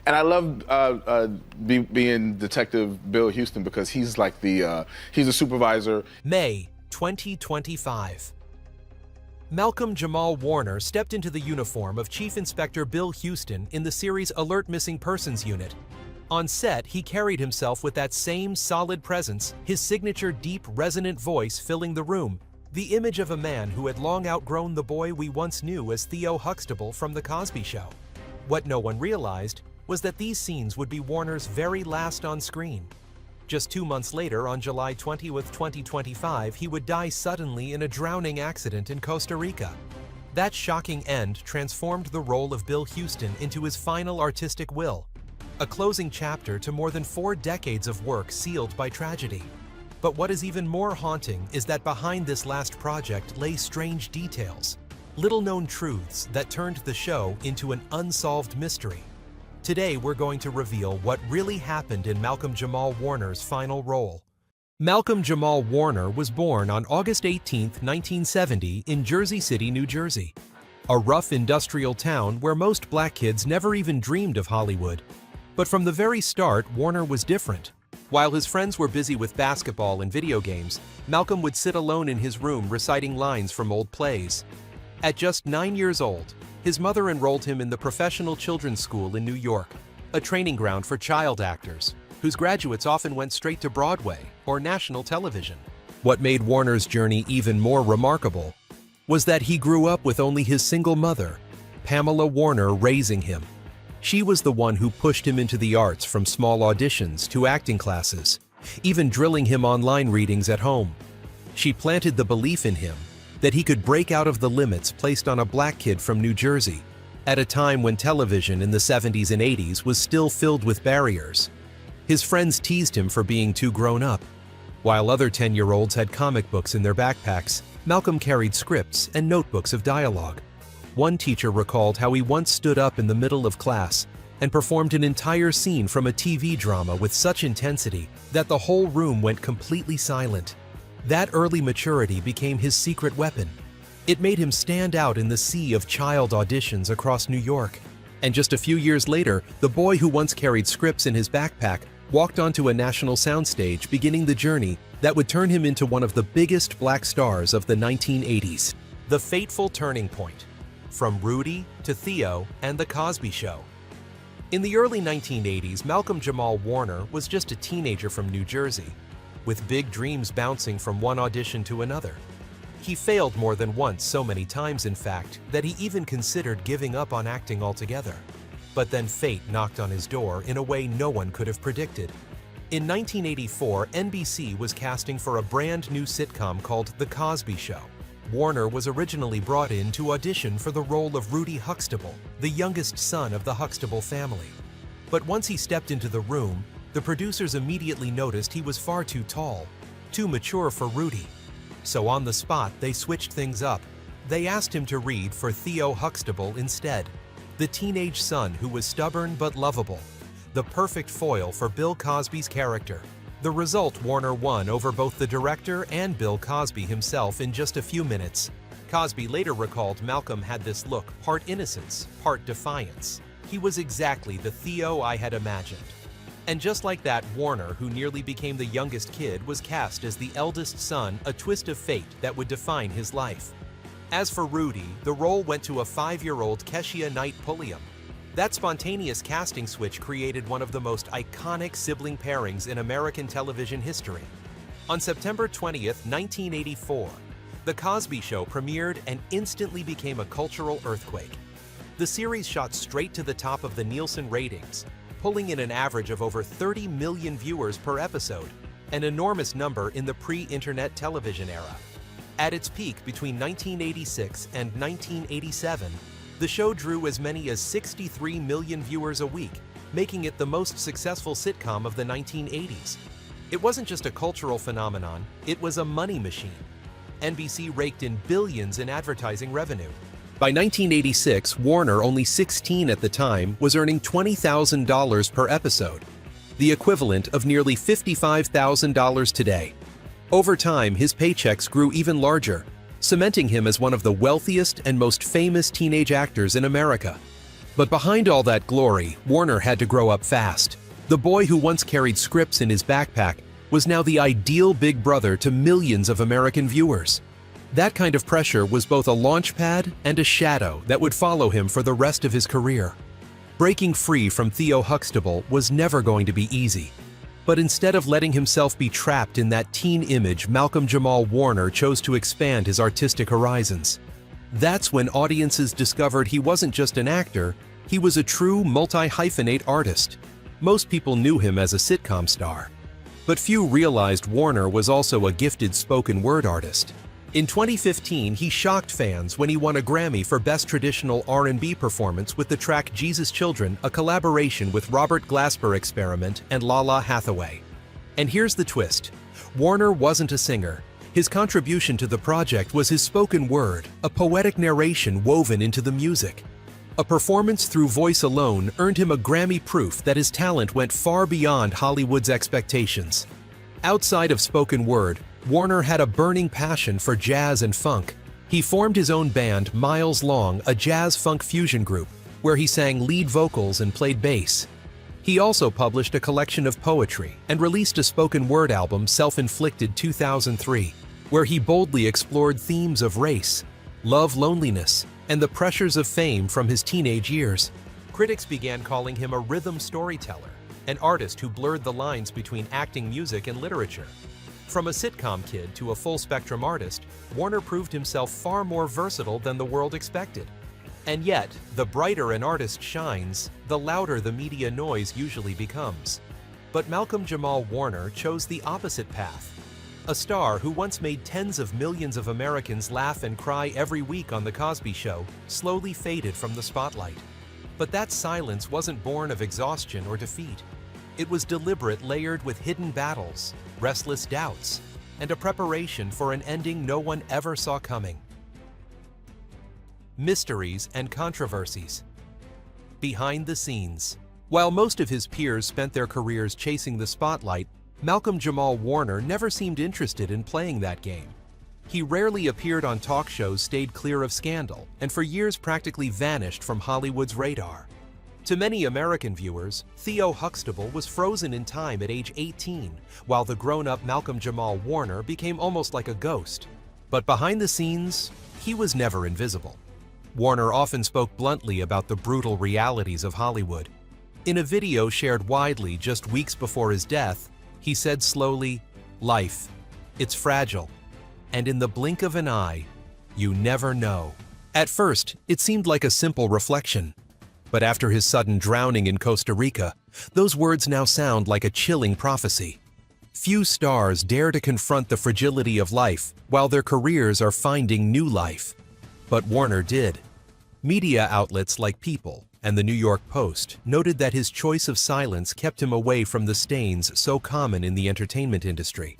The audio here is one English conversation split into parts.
And I love being Detective Bill Houston because he's like he's a supervisor. May 2025. Malcolm Jamal Warner stepped into the uniform of Chief Inspector Bill Houston in the series Alert Missing Persons Unit. On set, he carried himself with that same solid presence, his signature deep, resonant voice filling the room, the image of a man who had long outgrown the boy we once knew as Theo Huxtable from The Cosby Show. What no one realized was that these scenes would be Warner's very last on screen. Just 2 months later, on July 20th, 2025, he would die suddenly in a drowning accident in Costa Rica. That shocking end transformed the role of Bill Houston into his final artistic will, a closing chapter to more than 4 decades of work sealed by tragedy. But what is even more haunting is that behind this last project lay strange details, little-known truths that turned the show into an unsolved mystery. Today, we're going to reveal what really happened in Malcolm Jamal Warner's final role. Malcolm Jamal Warner was born on August 18, 1970, in Jersey City, New Jersey, a rough industrial town where most black kids never even dreamed of Hollywood. But from the very start, Warner was different. While his friends were busy with basketball and video games, Malcolm would sit alone in his room reciting lines from old plays. At just 9 years old, his mother enrolled him in the Professional Children's School in New York, a training ground for child actors, whose graduates often went straight to Broadway or national television. What made Warner's journey even more remarkable was that he grew up with only his single mother, Pamela Warner, raising him. She was the one who pushed him into the arts, from small auditions to acting classes, even drilling him online readings at home. She planted the belief in him that he could break out of the limits placed on a black kid from New Jersey, at a time when television in the 70s and 80s was still filled with barriers. His friends teased him for being too grown up. While other 10-year-olds had comic books in their backpacks, Malcolm carried scripts and notebooks of dialogue. One teacher recalled how he once stood up in the middle of class and performed an entire scene from a TV drama with such intensity that the whole room went completely silent. That early maturity became his secret weapon. It made him stand out in the sea of child auditions across New York. And just a few years later, the boy who once carried scripts in his backpack walked onto a national soundstage, beginning the journey that would turn him into one of the biggest black stars of the 1980s. The fateful turning point. From Rudy to Theo and The Cosby Show. In the early 1980s, Malcolm Jamal Warner was just a teenager from New Jersey, with big dreams bouncing from one audition to another. He failed more than once, so many times in fact, that he even considered giving up on acting altogether. But then fate knocked on his door in a way no one could have predicted. In 1984, NBC was casting for a brand new sitcom called The Cosby Show. Warner was originally brought in to audition for the role of Rudy Huxtable, the youngest son of the Huxtable family. But once he stepped into the room, the producers immediately noticed he was far too tall, too mature for Rudy. So on the spot, they switched things up. They asked him to read for Theo Huxtable instead, the teenage son who was stubborn but lovable, the perfect foil for Bill Cosby's character. The result, Warner won over both the director and Bill Cosby himself in just a few minutes. Cosby later recalled Malcolm had this look, part innocence, part defiance. He was exactly the Theo I had imagined. And just like that, Warner, who nearly became the youngest kid, was cast as the eldest son, a twist of fate that would define his life. As for Rudy, the role went to a 5-year-old Keshia Knight Pulliam. That spontaneous casting switch created one of the most iconic sibling pairings in American television history. On September 20th, 1984, The Cosby Show premiered and instantly became a cultural earthquake. The series shot straight to the top of the Nielsen ratings, pulling in an average of over 30 million viewers per episode, an enormous number in the pre-internet television era. At its peak between 1986 and 1987, the show drew as many as 63 million viewers a week, making it the most successful sitcom of the 1980s. It wasn't just a cultural phenomenon, it was a money machine. NBC raked in billions in advertising revenue. By 1986, Warner, only 16 at the time, was earning $20,000 per episode, the equivalent of nearly $55,000 today. Over time, his paychecks grew even larger, cementing him as one of the wealthiest and most famous teenage actors in America. But behind all that glory, Warner had to grow up fast. The boy who once carried scripts in his backpack was now the ideal big brother to millions of American viewers. That kind of pressure was both a launch pad and a shadow that would follow him for the rest of his career. Breaking free from Theo Huxtable was never going to be easy. But instead of letting himself be trapped in that teen image, Malcolm Jamal Warner chose to expand his artistic horizons. That's when audiences discovered he wasn't just an actor, he was a true multi-hyphenate artist. Most people knew him as a sitcom star. But few realized Warner was also a gifted spoken word artist. In 2015, he shocked fans when he won a Grammy for Best Traditional R&B Performance with the track Jesus Children, a collaboration with Robert Glasper Experiment and Lala Hathaway. And here's the twist. Warner wasn't a singer. His contribution to the project was his spoken word, a poetic narration woven into the music. A performance through voice alone earned him a Grammy, proof that his talent went far beyond Hollywood's expectations. Outside of spoken word, Warner had a burning passion for jazz and funk. He formed his own band, Miles Long, a jazz-funk fusion group, where he sang lead vocals and played bass. He also published a collection of poetry and released a spoken word album, Self-Inflicted 2003, where he boldly explored themes of race, love, loneliness, and the pressures of fame from his teenage years. Critics began calling him a rhythm storyteller, an artist who blurred the lines between acting, music, and literature. From a sitcom kid to a full-spectrum artist, Warner proved himself far more versatile than the world expected. And yet, the brighter an artist shines, the louder the media noise usually becomes. But Malcolm Jamal Warner chose the opposite path. A star who once made tens of millions of Americans laugh and cry every week on The Cosby Show slowly faded from the spotlight. But that silence wasn't born of exhaustion or defeat. It was deliberate, layered with hidden battles, restless doubts, and a preparation for an ending no one ever saw coming. Mysteries and controversies. Behind the scenes. While most of his peers spent their careers chasing the spotlight, Malcolm Jamal Warner never seemed interested in playing that game. He rarely appeared on talk shows, stayed clear of scandal, and for years practically vanished from Hollywood's radar. To many American viewers, Theo Huxtable was frozen in time at age 18, while the grown-up Malcolm Jamal Warner became almost like a ghost. But behind the scenes, he was never invisible. Warner often spoke bluntly about the brutal realities of Hollywood. In a video shared widely just weeks before his death, he said slowly, "Life, it's fragile, and in the blink of an eye, you never know." At first, it seemed like a simple reflection. But after his sudden drowning in Costa Rica, those words now sound like a chilling prophecy. Few stars dare to confront the fragility of life while their careers are finding new life. But Warner did. Media outlets like People and the New York Post noted that his choice of silence kept him away from the stains so common in the entertainment industry.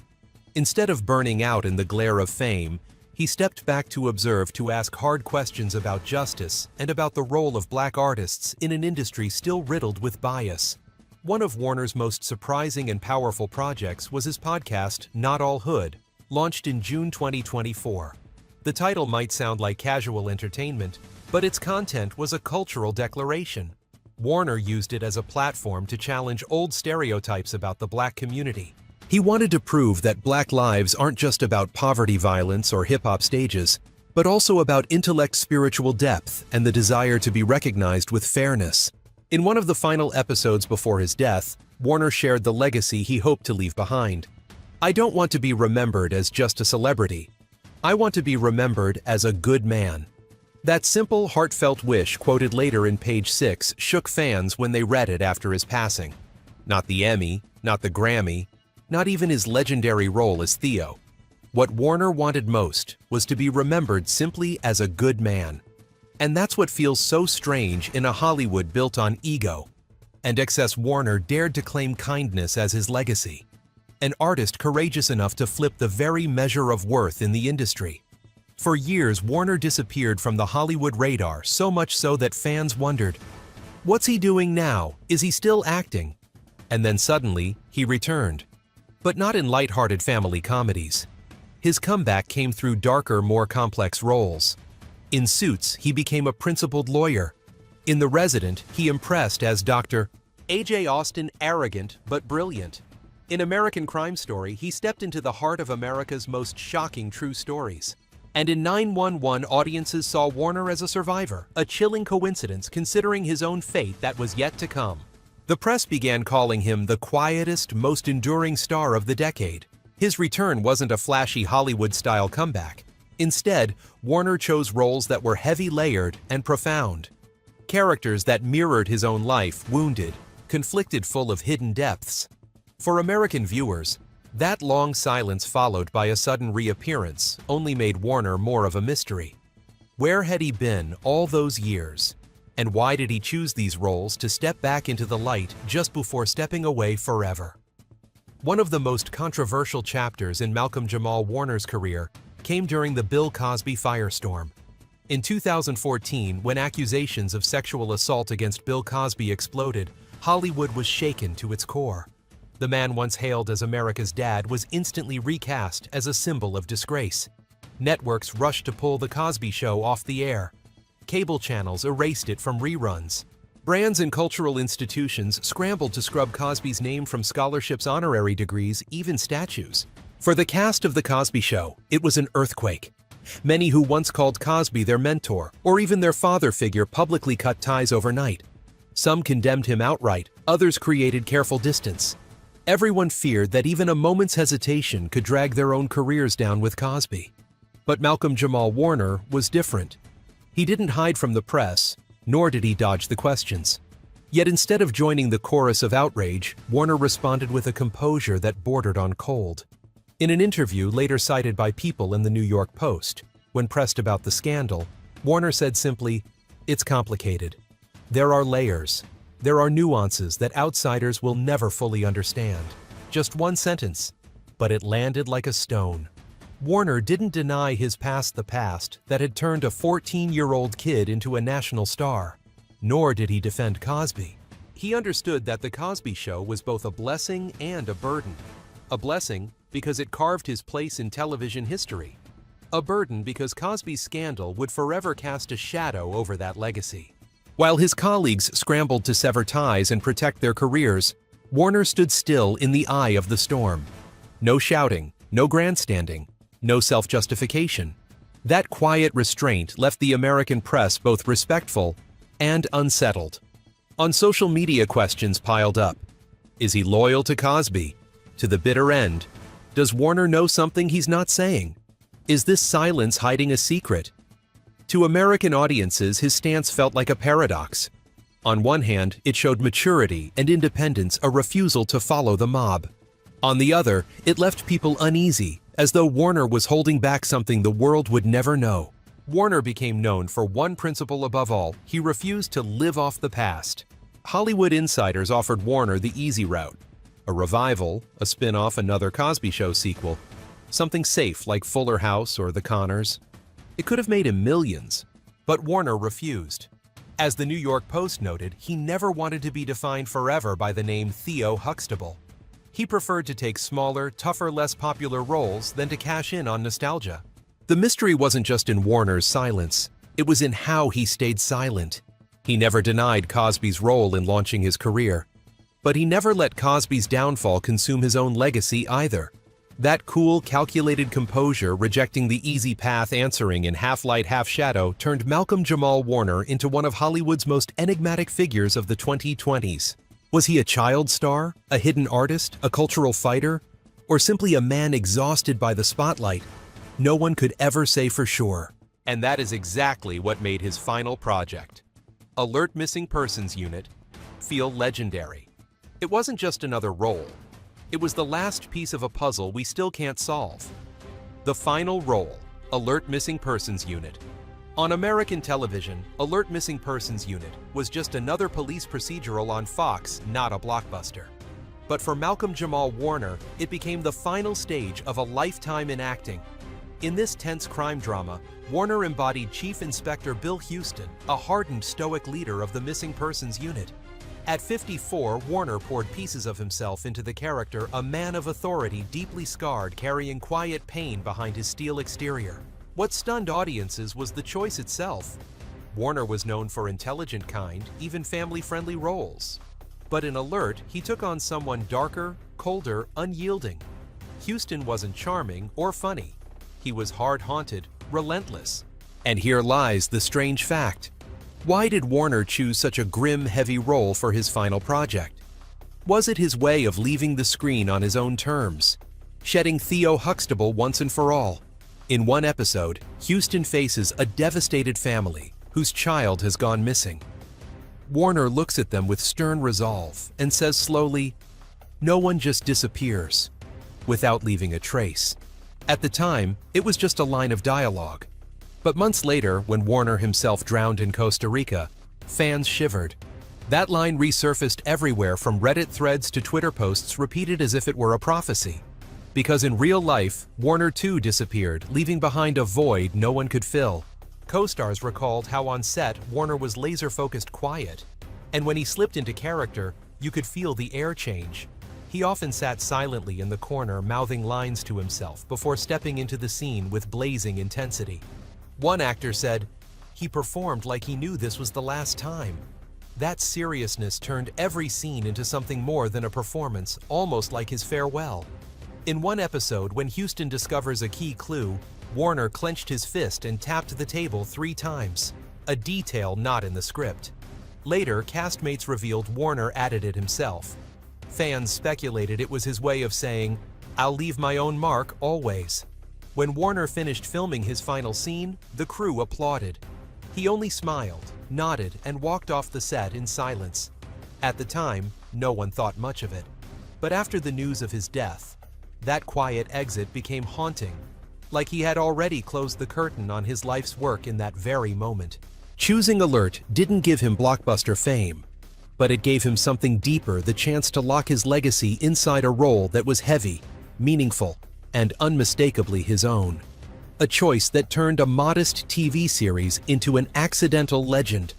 Instead of burning out in the glare of fame, he stepped back to observe, to ask hard questions about justice and about the role of black artists in an industry still riddled with bias. One of Warner's most surprising and powerful projects was his podcast, Not All Hood, launched in June 2024. The title might sound like casual entertainment, but its content was a cultural declaration. Warner used it as a platform to challenge old stereotypes about the black community. He wanted to prove that black lives aren't just about poverty, violence, or hip-hop stages, but also about intellect, spiritual depth, and the desire to be recognized with fairness. In one of the final episodes before his death, Warner shared the legacy he hoped to leave behind. "I don't want to be remembered as just a celebrity. I want to be remembered as a good man." That simple, heartfelt wish, quoted later in Page 6, shook fans when they read it after his passing. Not the Emmy, not the Grammy, not even his legendary role as Theo. What Warner wanted most was to be remembered simply as a good man. And that's what feels so strange in a Hollywood built on ego. And excess. Warner dared to claim kindness as his legacy. An artist courageous enough to flip the very measure of worth in the industry. For years, Warner disappeared from the Hollywood radar, so much so that fans wondered, what's he doing now? Is he still acting? And then suddenly, he returned. But not in lighthearted family comedies. His comeback came through darker, more complex roles. In Suits, he became a principled lawyer. In The Resident, he impressed as Dr. A.J. Austin, arrogant but brilliant. In American Crime Story, he stepped into the heart of America's most shocking true stories. And in 911, audiences saw Warner as a survivor, a chilling coincidence considering his own fate that was yet to come. The press began calling him the quietest, most enduring star of the decade. His return wasn't a flashy Hollywood-style comeback. Instead, Warner chose roles that were heavy-layered and profound. Characters that mirrored his own life, wounded, conflicted, full of hidden depths. For American viewers, that long silence followed by a sudden reappearance only made Warner more of a mystery. Where had he been all those years? And why did he choose these roles to step back into the light just before stepping away forever? One of the most controversial chapters in Malcolm Jamal Warner's career came during the Bill Cosby firestorm. In 2014, when accusations of sexual assault against Bill Cosby exploded, Hollywood was shaken to its core. The man once hailed as America's dad was instantly recast as a symbol of disgrace. Networks rushed to pull The Cosby Show off the air. Cable channels erased it from reruns. Brands and cultural institutions scrambled to scrub Cosby's name from scholarships, honorary degrees, even statues. For the cast of The Cosby Show, it was an earthquake. Many who once called Cosby their mentor or even their father figure publicly cut ties overnight. Some condemned him outright, others created careful distance. Everyone feared that even a moment's hesitation could drag their own careers down with Cosby. But Malcolm Jamal Warner was different. He didn't hide from the press, nor did he dodge the questions. Yet instead of joining the chorus of outrage, Warner responded with a composure that bordered on cold. In an interview later cited by People in the New York Post, when pressed about the scandal, Warner said simply, "It's complicated. There are layers. There are nuances that outsiders will never fully understand." Just one sentence, but it landed like a stone. Warner didn't deny his past, the past that had turned a 14-year-old kid into a national star. Nor did he defend Cosby. He understood that The Cosby Show was both a blessing and a burden. A blessing because it carved his place in television history. A burden because Cosby's scandal would forever cast a shadow over that legacy. While his colleagues scrambled to sever ties and protect their careers, Warner stood still in the eye of the storm. No shouting, no grandstanding, no self-justification. That quiet restraint left the American press both respectful and unsettled. On social media, questions piled up. Is he loyal to Cosby? To the bitter end? Does Warner know something he's not saying? Is this silence hiding a secret? To American audiences, his stance felt like a paradox. On one hand, it showed maturity and independence, a refusal to follow the mob. On the other, it left people uneasy, as though Warner was holding back something the world would never know. Warner became known for one principle above all: he refused to live off the past. Hollywood insiders offered Warner the easy route: a revival, a spin-off, another Cosby Show sequel, something safe like Fuller House or The Conners. It could have made him millions, but Warner refused. As the New York Post noted, he never wanted to be defined forever by the name Theo Huxtable. He preferred to take smaller, tougher, less popular roles than to cash in on nostalgia. The mystery wasn't just in Warner's silence, it was in how he stayed silent. He never denied Cosby's role in launching his career. But he never let Cosby's downfall consume his own legacy either. That cool, calculated composure, rejecting the easy path, answering in half light, half shadow, turned Malcolm Jamal Warner into one of Hollywood's most enigmatic figures of the 2020s. Was he a child star, a hidden artist, a cultural fighter, or simply a man exhausted by the spotlight? No one could ever say for sure. And that is exactly what made his final project, Alert Missing Persons Unit, feel legendary. It wasn't just another role. It was the last piece of a puzzle we still can't solve. The final role, Alert Missing Persons Unit. On American television, Alert Missing Persons Unit was just another police procedural on Fox, not a blockbuster. But for Malcolm Jamal Warner, it became the final stage of a lifetime in acting. In this tense crime drama, Warner embodied Chief Inspector Bill Houston, a hardened, stoic leader of the Missing Persons Unit. At 54, Warner poured pieces of himself into the character, a man of authority deeply scarred, carrying quiet pain behind his steel exterior. What stunned audiences was the choice itself. Warner was known for intelligent kind, even family-friendly roles. But in Alert, he took on someone darker, colder, unyielding. Houston wasn't charming or funny. He was hard-haunted, relentless. And here lies the strange fact. Why did Warner choose such a grim, heavy role for his final project? Was it his way of leaving the screen on his own terms, shedding Theo Huxtable once and for all? In one episode, Houston faces a devastated family whose child has gone missing. Warner looks at them with stern resolve and says slowly, "No one just disappears," without leaving a trace. At the time, it was just a line of dialogue. But months later, when Warner himself drowned in Costa Rica, fans shivered. That line resurfaced everywhere, from Reddit threads to Twitter posts repeated as if it were a prophecy. Because in real life, Warner too disappeared, leaving behind a void no one could fill. Co-stars recalled how on set, Warner was laser-focused quiet. And when he slipped into character, you could feel the air change. He often sat silently in the corner, mouthing lines to himself before stepping into the scene with blazing intensity. One actor said, "He performed like he knew this was the last time." That seriousness turned every scene into something more than a performance, almost like his farewell. In one episode, when Houston discovers a key clue, Warner clenched his fist and tapped the table 3 times, a detail not in the script. Later, castmates revealed Warner added it himself. Fans speculated it was his way of saying, "I'll leave my own mark always." When Warner finished filming his final scene, the crew applauded. He only smiled, nodded, and walked off the set in silence. At the time, no one thought much of it. But after the news of his death, that quiet exit became haunting, like he had already closed the curtain on his life's work in that very moment. Choosing Alert didn't give him blockbuster fame, but it gave him something deeper, the chance to lock his legacy inside a role that was heavy, meaningful, and unmistakably his own. A choice that turned a modest TV series into an accidental legend.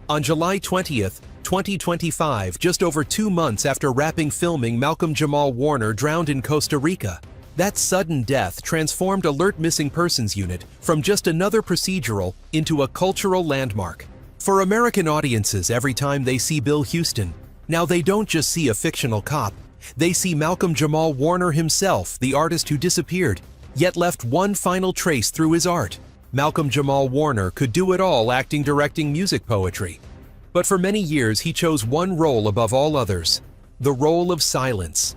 On July 20th, 2025, just over 2 months after wrapping filming, Malcolm Jamal Warner drowned in Costa Rica. That sudden death transformed Alert Missing Persons Unit from just another procedural into a cultural landmark. For American audiences, every time they see Bill Houston, now they don't just see a fictional cop. They see Malcolm Jamal Warner himself, the artist who disappeared, yet left one final trace through his art. Malcolm Jamal Warner could do it all: acting, directing, music, poetry. But for many years, he chose one role above all others: the role of silence.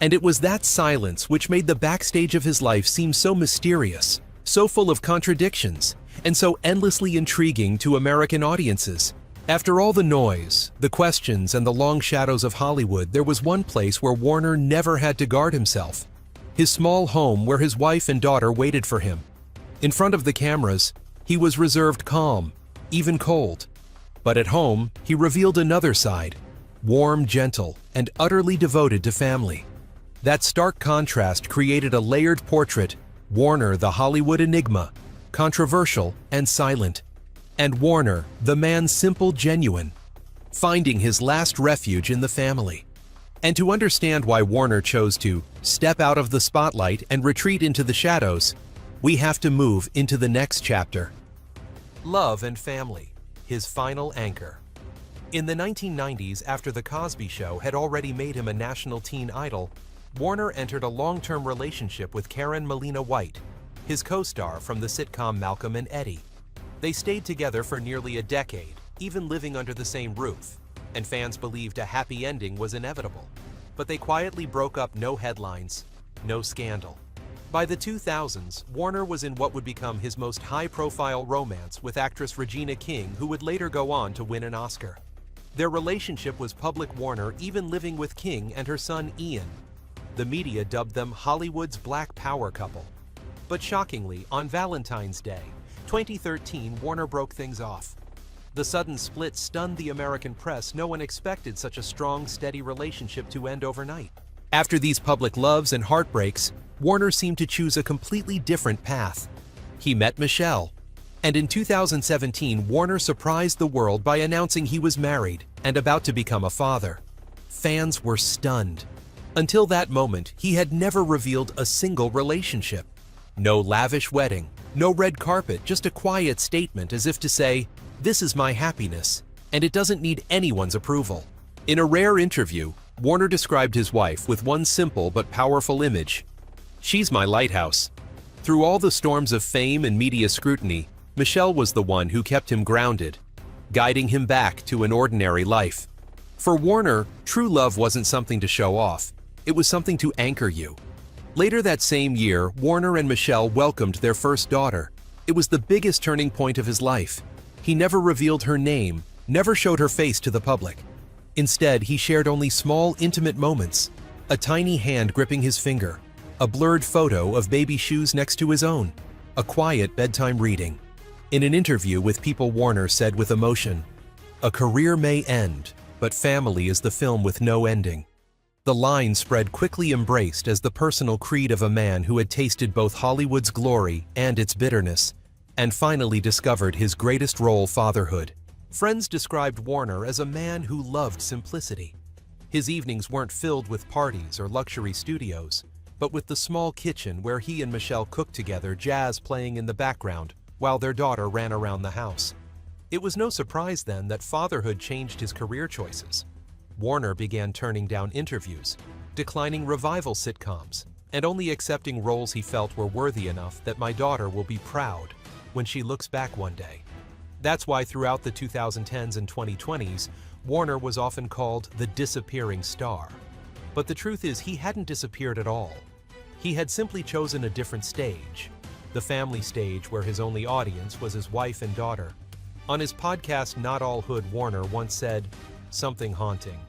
And it was that silence which made the backstage of his life seem so mysterious, so full of contradictions, and so endlessly intriguing to American audiences. After all the noise, the questions, and the long shadows of Hollywood, there was one place where Warner never had to guard himself: his small home where his wife and daughter waited for him. In front of the cameras, he was reserved, calm, even cold. But at home, he revealed another side: warm, gentle, and utterly devoted to family. That stark contrast created a layered portrait: Warner, the Hollywood enigma, controversial and silent, and Warner, the man simple, genuine, finding his last refuge in the family. And to understand why Warner chose to step out of the spotlight and retreat into the shadows, we have to move into the next chapter. Love and family, his final anchor. In the 1990s, after The Cosby Show had already made him a national teen idol, Warner entered a long-term relationship with Karen Molina White, his co-star from the sitcom Malcolm and Eddie. They stayed together for nearly a decade, even living under the same roof, and fans believed a happy ending was inevitable. But they quietly broke up, no headlines, no scandal. By the 2000s, Warner was in what would become his most high-profile romance with actress Regina King, who would later go on to win an Oscar. Their relationship was public, Warner even living with King and her son Ian. The media dubbed them Hollywood's Black Power couple. But shockingly, on Valentine's Day, 2013, Warner broke things off. The sudden split stunned the American press. No one expected such a strong, steady relationship to end overnight. After these public loves and heartbreaks, Warner seemed to choose a completely different path. He met Michelle, and in 2017, Warner surprised the world by announcing he was married and about to become a father. Fans were stunned. Until that moment, he had never revealed a single relationship. No lavish wedding, no red carpet, just a quiet statement as if to say, "This is my happiness, and it doesn't need anyone's approval." In a rare interview, Warner described his wife with one simple but powerful image: "She's my lighthouse." Through all the storms of fame and media scrutiny, Michelle was the one who kept him grounded, guiding him back to an ordinary life. For Warner, true love wasn't something to show off. It was something to anchor you. Later that same year, Warner and Michelle welcomed their first daughter. It was the biggest turning point of his life. He never revealed her name, never showed her face to the public. Instead, he shared only small, intimate moments: a tiny hand gripping his finger, a blurred photo of baby shoes next to his own, a quiet bedtime reading. In an interview with People, Warner said with emotion, "A career may end, but family is the film with no ending." The line spread quickly embraced as the personal creed of a man who had tasted both Hollywood's glory and its bitterness, and finally discovered his greatest role, fatherhood. Friends described Warner as a man who loved simplicity. His evenings weren't filled with parties or luxury studios, but with the small kitchen where he and Michelle cooked together, jazz playing in the background while their daughter ran around the house. It was no surprise then that fatherhood changed his career choices. Warner began turning down interviews, declining revival sitcoms, and only accepting roles he felt were worthy enough that "My daughter will be proud when she looks back one day." That's why throughout the 2010s and 2020s, Warner was often called the disappearing star. But the truth is, he hadn't disappeared at all. He had simply chosen a different stage, the family stage where his only audience was his wife and daughter. On his podcast Not All Hood, Warner once said something haunting: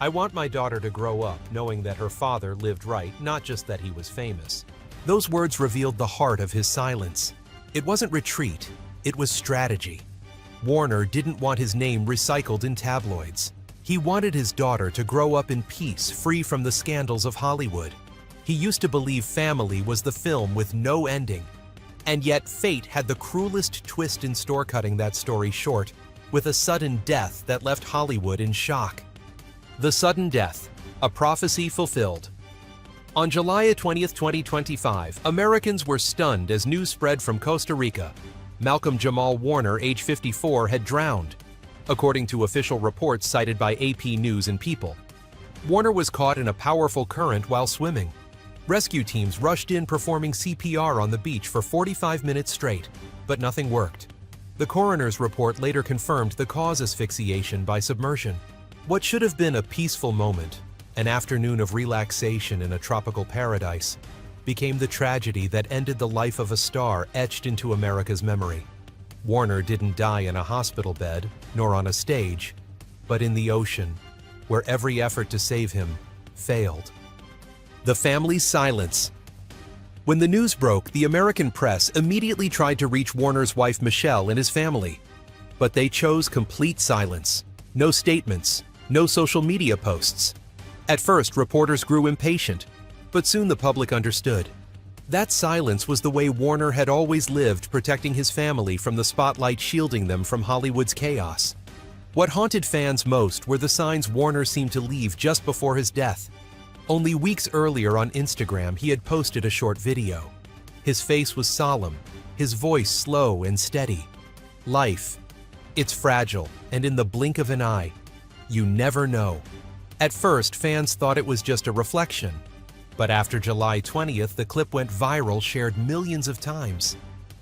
"I want my daughter to grow up knowing that her father lived right, not just that he was famous." Those words revealed the heart of his silence. It wasn't retreat, it was strategy. Warner didn't want his name recycled in tabloids. He wanted his daughter to grow up in peace, free from the scandals of Hollywood. He used to believe family was the film with no ending. And yet fate had the cruelest twist in store, cutting that story short with a sudden death that left Hollywood in shock. The sudden death, a prophecy fulfilled. On July 20th, 2025, Americans were stunned as news spread from Costa Rica. Malcolm Jamal Warner, age 54, had drowned, according to official reports cited by AP News and People. Warner was caught in a powerful current while swimming. Rescue teams rushed in, performing CPR on the beach for 45 minutes straight, but nothing worked. The coroner's report later confirmed the cause: asphyxiation by submersion. What should have been a peaceful moment, an afternoon of relaxation in a tropical paradise, became the tragedy that ended the life of a star etched into America's memory. Warner didn't die in a hospital bed, nor on a stage, but in the ocean, where every effort to save him failed. The family's silence. When the news broke, the American press immediately tried to reach Warner's wife Michelle and his family, but they chose complete silence. No statements, no social media posts. At first, reporters grew impatient, but soon the public understood. That silence was the way Warner had always lived, protecting his family from the spotlight, shielding them from Hollywood's chaos. What haunted fans most were the signs Warner seemed to leave just before his death. Only weeks earlier on Instagram, he had posted a short video. His face was solemn, his voice slow and steady. Life, it's fragile, and in the blink of an eye, you never know. At first, fans thought it was just a reflection. But after July 20th, the clip went viral, shared millions of times.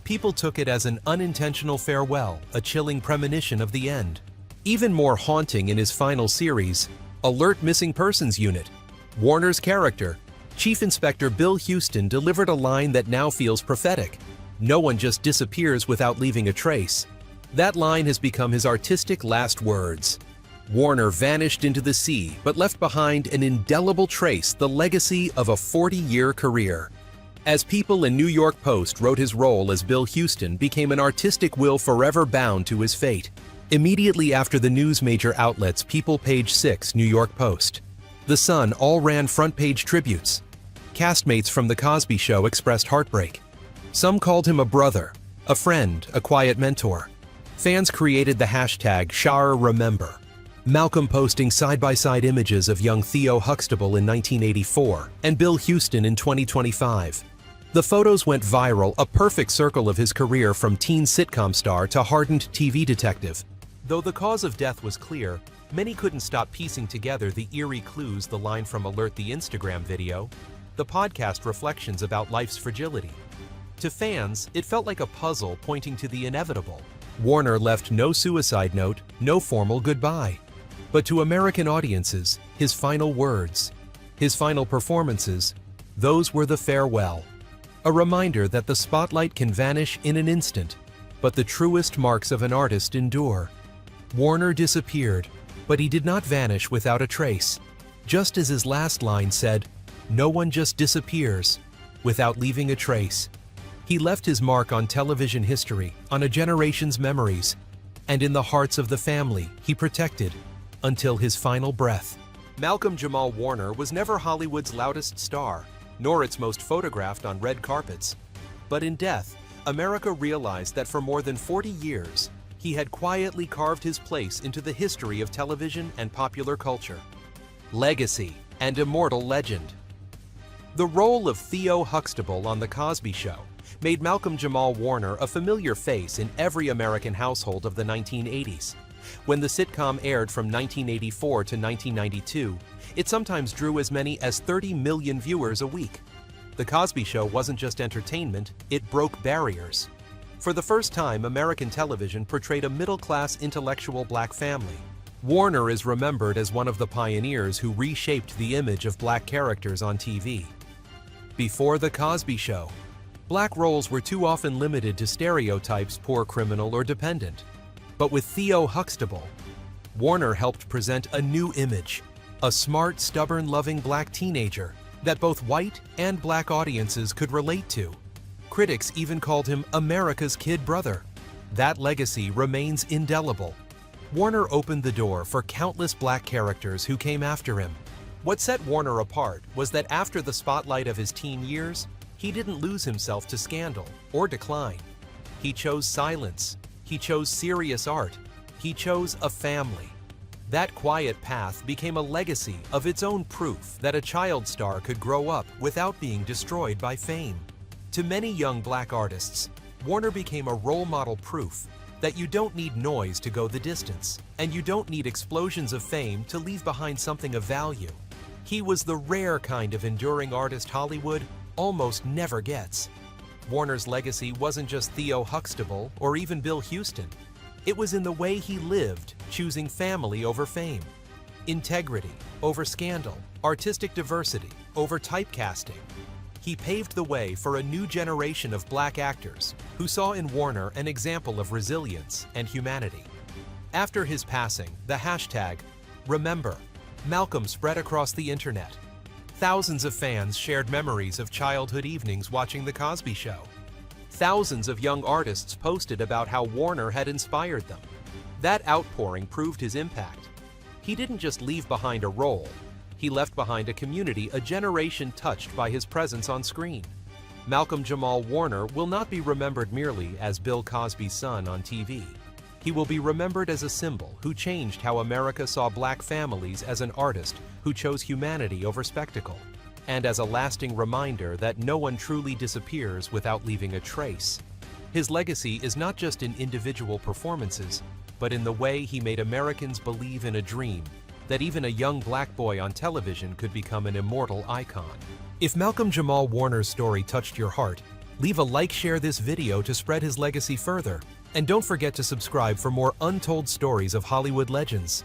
People took it as an unintentional farewell, a chilling premonition of the end. Even more haunting in his final series, Alert Missing Persons Unit, Warner's character, Chief Inspector Bill Houston, delivered a line that now feels prophetic: "No one just disappears without leaving a trace." That line has become his artistic last words. Warner vanished into the sea, but left behind an indelible trace, the legacy of a 40-year career. As People and New York Post wrote, his role as Bill Houston became an artistic will forever bound to his fate. Immediately after the news major outlets People, Page 6, New York Post, The Sun all ran front-page tributes. Castmates from The Cosby Show expressed heartbreak. Some called him a brother, a friend, a quiet mentor. Fans created the hashtag #SharRemember. Malcolm posting side-by-side images of young Theo Huxtable in 1984 and Bill Houston in 2025. The photos went viral, a perfect circle of his career from teen sitcom star to hardened TV detective. Though the cause of death was clear, many couldn't stop piecing together the eerie clues the line from Alert the Instagram video, the podcast reflections about life's fragility. To fans, it felt like a puzzle pointing to the inevitable. Warner left no suicide note, no formal goodbye. But to American audiences, his final words, his final performances, those were the farewell. A reminder that the spotlight can vanish in an instant, but the truest marks of an artist endure. Warner disappeared, but he did not vanish without a trace. Just as his last line said, "No one just disappears without leaving a trace." He left his mark on television history, on a generation's memories, and in the hearts of the family he protected until his final breath. Malcolm Jamal Warner was never Hollywood's loudest star, nor its most photographed on red carpets. But in death, America realized that for more than 40 years, he had quietly carved his place into the history of television and popular culture. Legacy and immortal legend. The role of Theo Huxtable on The Cosby Show made Malcolm Jamal Warner a familiar face in every American household of the 1980s. When the sitcom aired from 1984 to 1992, it sometimes drew as many as 30 million viewers a week. The Cosby Show wasn't just entertainment, it broke barriers. For the first time, American television portrayed a middle-class intellectual black family. Warner is remembered as one of the pioneers who reshaped the image of black characters on TV. Before The Cosby Show, black roles were too often limited to stereotypes: poor criminal or dependent. But with Theo Huxtable, Warner helped present a new image, a smart, stubborn, loving black teenager that both white and black audiences could relate to. Critics even called him America's kid brother. That legacy remains indelible. Warner opened the door for countless black characters who came after him. What set Warner apart was that after the spotlight of his teen years, he didn't lose himself to scandal or decline. He chose silence. He chose serious art. He chose a family. That quiet path became a legacy of its own, proof that a child star could grow up without being destroyed by fame. To many young black artists, Warner became a role model, proof that you don't need noise to go the distance, and you don't need explosions of fame to leave behind something of value. He was the rare kind of enduring artist Hollywood almost never gets. Warner's legacy wasn't just Theo Huxtable or even Bill Houston. It was in the way he lived, choosing family over fame, integrity over scandal, artistic diversity over typecasting. He paved the way for a new generation of black actors who saw in Warner an example of resilience and humanity. After his passing, the hashtag #Remember Malcolm spread across the internet. Thousands of fans shared memories of childhood evenings watching The Cosby Show. Thousands of young artists posted about how Warner had inspired them. That outpouring proved his impact. He didn't just leave behind a role, he left behind a community, a generation touched by his presence on screen. Malcolm Jamal Warner will not be remembered merely as Bill Cosby's son on TV. He will be remembered as a symbol who changed how America saw black families, as an artist who chose humanity over spectacle, and as a lasting reminder that no one truly disappears without leaving a trace. His legacy is not just in individual performances, but in the way he made Americans believe in a dream, that even a young black boy on television could become an immortal icon. If Malcolm Jamal Warner's story touched your heart, leave a like, share this video to spread his legacy further, and don't forget to subscribe for more untold stories of Hollywood legends.